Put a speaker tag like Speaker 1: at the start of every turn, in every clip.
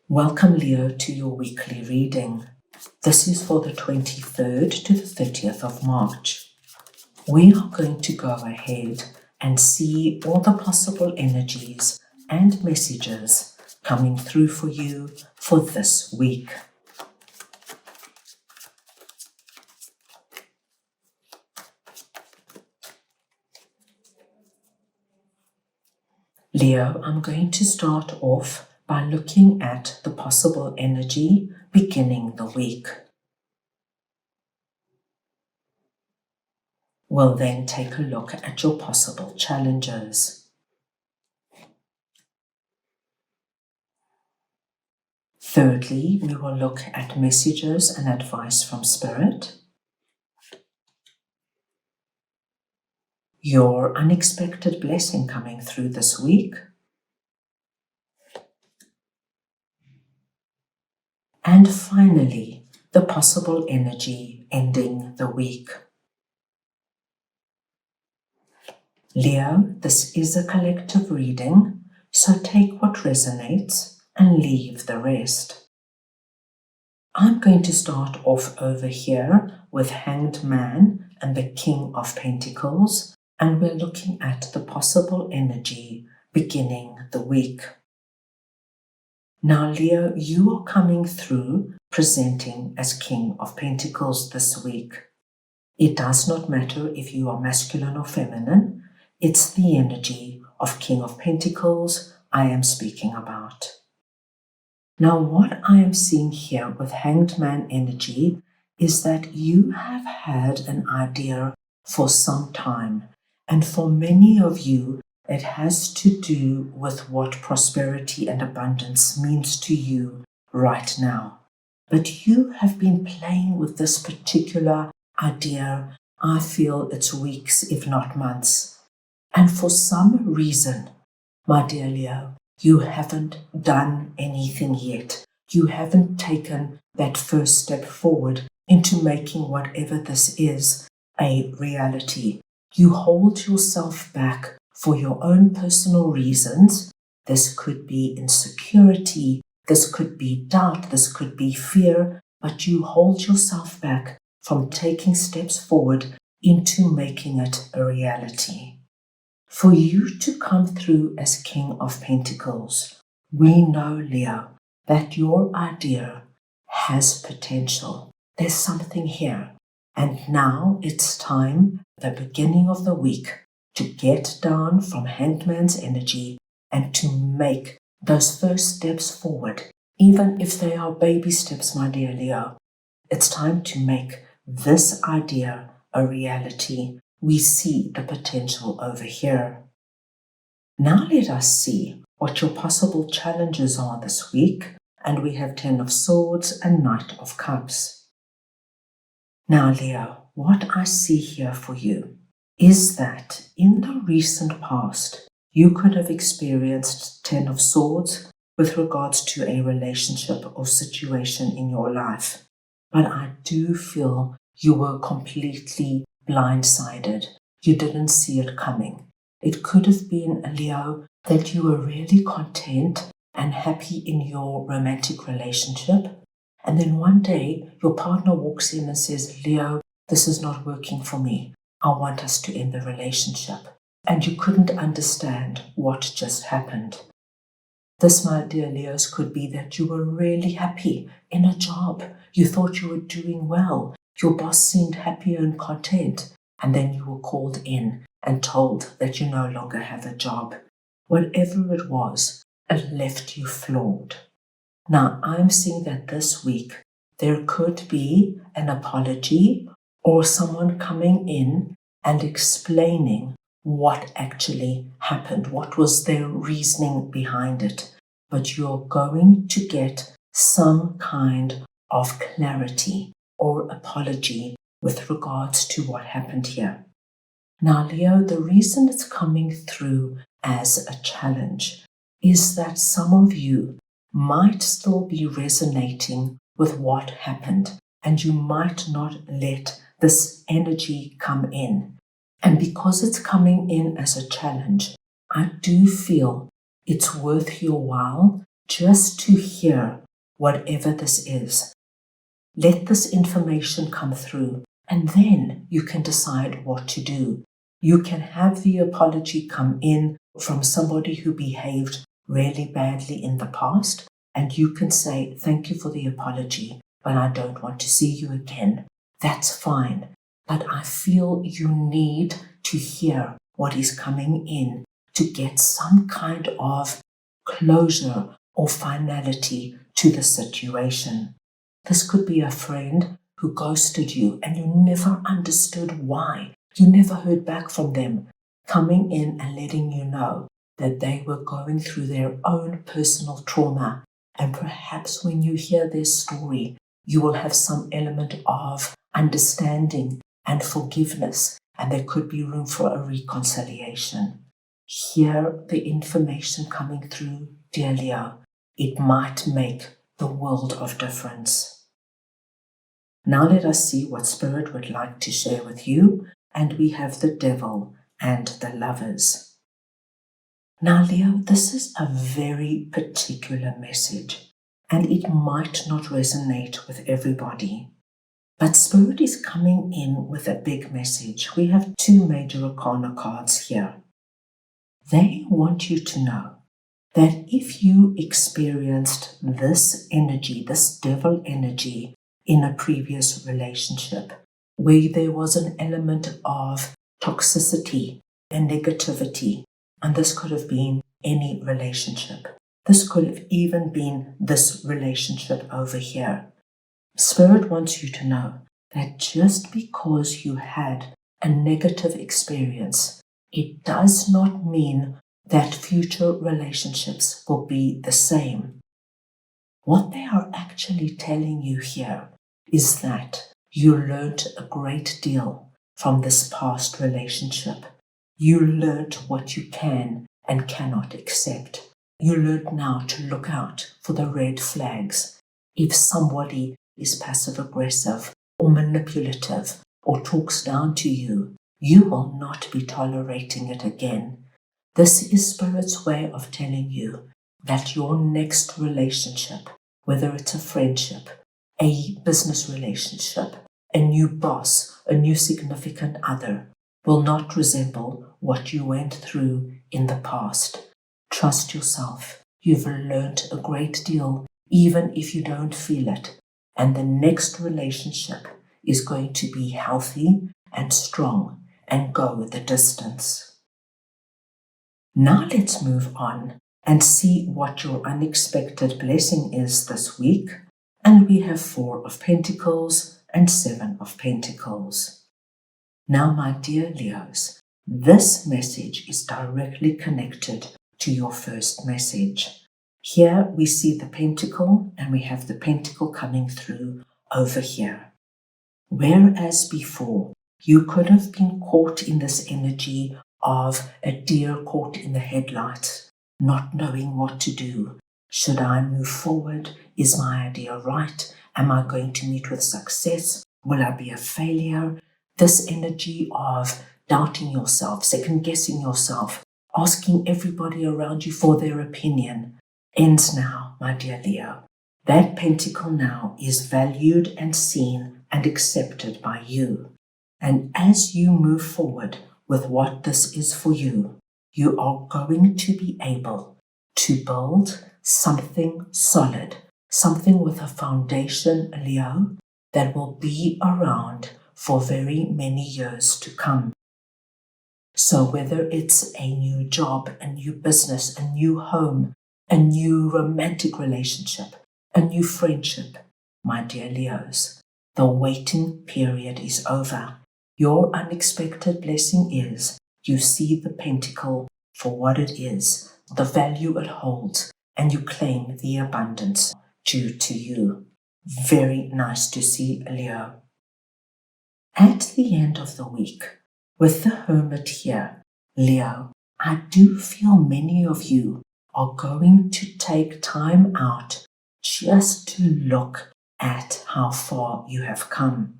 Speaker 1: Welcome, Leo, to your weekly reading. This is for the 23rd to the 30th of March. We are going to go ahead and see all the possible energies and messages coming through for you for this week. Leo, I'm going to start off by looking at the possible energy beginning the week. We'll then take a look at your possible challenges. Thirdly, we will look at messages and advice from Spirit. Your unexpected blessing coming through this week. And finally, the possible energy ending the week. Leo, this is a collective reading, so take what resonates and leave the rest. I'm going to start off over here with Hanged Man and the King of Pentacles, and we're looking at the possible energy beginning the week. Now, Leo, you are coming through presenting as King of Pentacles this week. It does not matter if you are masculine or feminine. It's the energy of King of Pentacles I am speaking about. Now, what I am seeing here with Hanged Man energy is that you have had an idea for some time, and for many of you, it has to do with what prosperity and abundance means to you right now. But you have been playing with this particular idea, I feel it's weeks, if not months. And for some reason, my dear Leo, you haven't done anything yet. You haven't taken that first step forward into making whatever this is a reality. You hold yourself back for your own personal reasons. This could be insecurity, this could be doubt, this could be fear, but you hold yourself back from taking steps forward into making it a reality. For you to come through as King of Pentacles, we know, Leo, that your idea has potential. There's something here. And now it's time, the beginning of the week, to get down from Hanged Man's energy and to make those first steps forward, even if they are baby steps, my dear Leo. It's time to make this idea a reality. We see the potential over here. Now let us see what your possible challenges are this week, and we have 10 of Swords and Knight of Cups. Now, Leo, what I see here for you is that in the recent past, you could have experienced 10 of Swords with regards to a relationship or situation in your life. But I do feel you were completely blindsided. You didn't see it coming. It could have been, Leo, that you were really content and happy in your romantic relationship. And then one day, your partner walks in and says, Leo, this is not working for me. I want us to end the relationship. And you couldn't understand what just happened. This, my dear Leos, could be that you were really happy in a job. You thought you were doing well. Your boss seemed happier and content. And then you were called in and told that you no longer have a job. Whatever it was, it left you floored. Now, I'm seeing that this week there could be an apology or someone coming in and explaining what actually happened, what was their reasoning behind it. But you're going to get some kind of clarity or apology with regards to what happened here. Now, Leo, the reason it's coming through as a challenge is that some of you might still be resonating with what happened, and you might not let this energy come in. And because it's coming in as a challenge, I do feel it's worth your while just to hear whatever this is. Let this information come through, and then you can decide what to do. You can have the apology come in from somebody who behaved really badly in the past, and you can say, thank you for the apology, but I don't want to see you again. That's fine. But I feel you need to hear what is coming in to get some kind of closure or finality to the situation. This could be a friend who ghosted you and you never understood why. You never heard back from them, coming in and letting you know that they were going through their own personal trauma. And perhaps when you hear their story, you will have some element of understanding and forgiveness, and there could be room for a reconciliation. Hear the information coming through, dear Leo. It might make the world of difference. Now let us see what Spirit would like to share with you, and we have the Devil and the Lovers. Now, Leo, this is a very particular message, and it might not resonate with everybody. But Spirit is coming in with a big message. We have 2 major arcana cards here. They want you to know that if you experienced this energy, this devil energy, in a previous relationship, where there was an element of toxicity and negativity, and this could have been any relationship. This could have even been this relationship over here. Spirit wants you to know that just because you had a negative experience, it does not mean that future relationships will be the same. What they are actually telling you here is that you learned a great deal from this past relationship. You learned what you can and cannot accept. You learned now to look out for the red flags. If somebody is passive-aggressive or manipulative or talks down to you, you will not be tolerating it again. This is Spirit's way of telling you that your next relationship, whether it's a friendship, a business relationship, a new boss, a new significant other, will not resemble what you went through in the past. Trust yourself. You've learned a great deal, even if you don't feel it. And the next relationship is going to be healthy and strong and go the distance. Now let's move on and see what your unexpected blessing is this week. And we have 4 of Pentacles and 7 of Pentacles. Now, my dear Leos, this message is directly connected to your first message. Here we see the Pentacle, and we have the Pentacle coming through over here. Whereas before, you could have been caught in this energy of a deer caught in the headlights, not knowing what to do. Should I move forward? Is my idea right? Am I going to meet with success? Will I be a failure? This energy of doubting yourself, second-guessing yourself, asking everybody around you for their opinion, ends now, my dear Leo. That Pentacle now is valued and seen and accepted by you. And as you move forward with what this is for you, you are going to be able to build something solid, something with a foundation, Leo, that will be around for very many years to come. So whether it's a new job, a new business, a new home, a new romantic relationship, a new friendship, my dear Leos, the waiting period is over. Your unexpected blessing is you see the Pentacle for what it is, the value it holds, and you claim the abundance due to you. Very nice to see, Leo. At the end of the week, with the Hermit here, Leo, I do feel many of you are going to take time out just to look at how far you have come.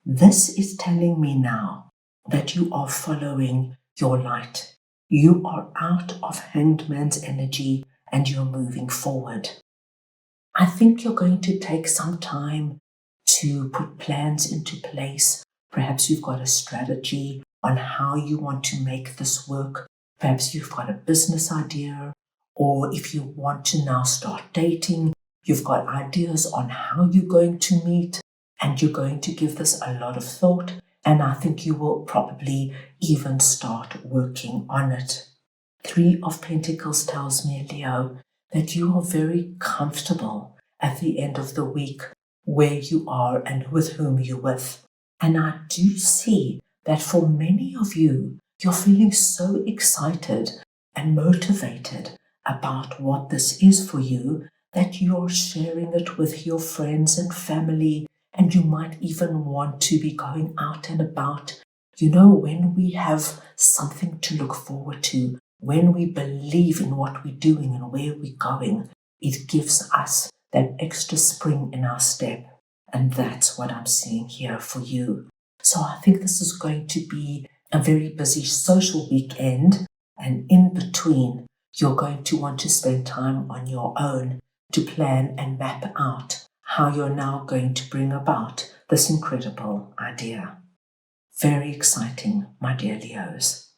Speaker 1: This is telling me now that you are following your light. You are out of Hanged Man's energy and you're moving forward. I think you're going to take some time to put plans into place. Perhaps you've got a strategy on how you want to make this work. Perhaps you've got a business idea, or if you want to now start dating, you've got ideas on how you're going to meet, and you're going to give this a lot of thought. And I think you will probably even start working on it. 3 of Pentacles tells me, Leo, that you are very comfortable at the end of the week where you are and with whom you're with. And I do see that for many of you, you're feeling so excited and motivated about what this is for you that you're sharing it with your friends and family, and you might even want to be going out and about. You know, when we have something to look forward to, when we believe in what we're doing and where we're going, it gives us that extra spring in our step. And that's what I'm seeing here for you. So I think this is going to be a very busy social weekend. And in between, you're going to want to spend time on your own to plan and map out how you're now going to bring about this incredible idea. Very exciting, my dear Leos.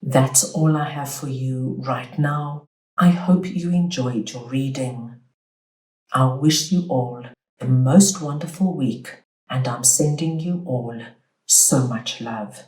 Speaker 1: That's all I have for you right now. I hope you enjoyed your reading. I wish you all the most wonderful week, and I'm sending you all so much love.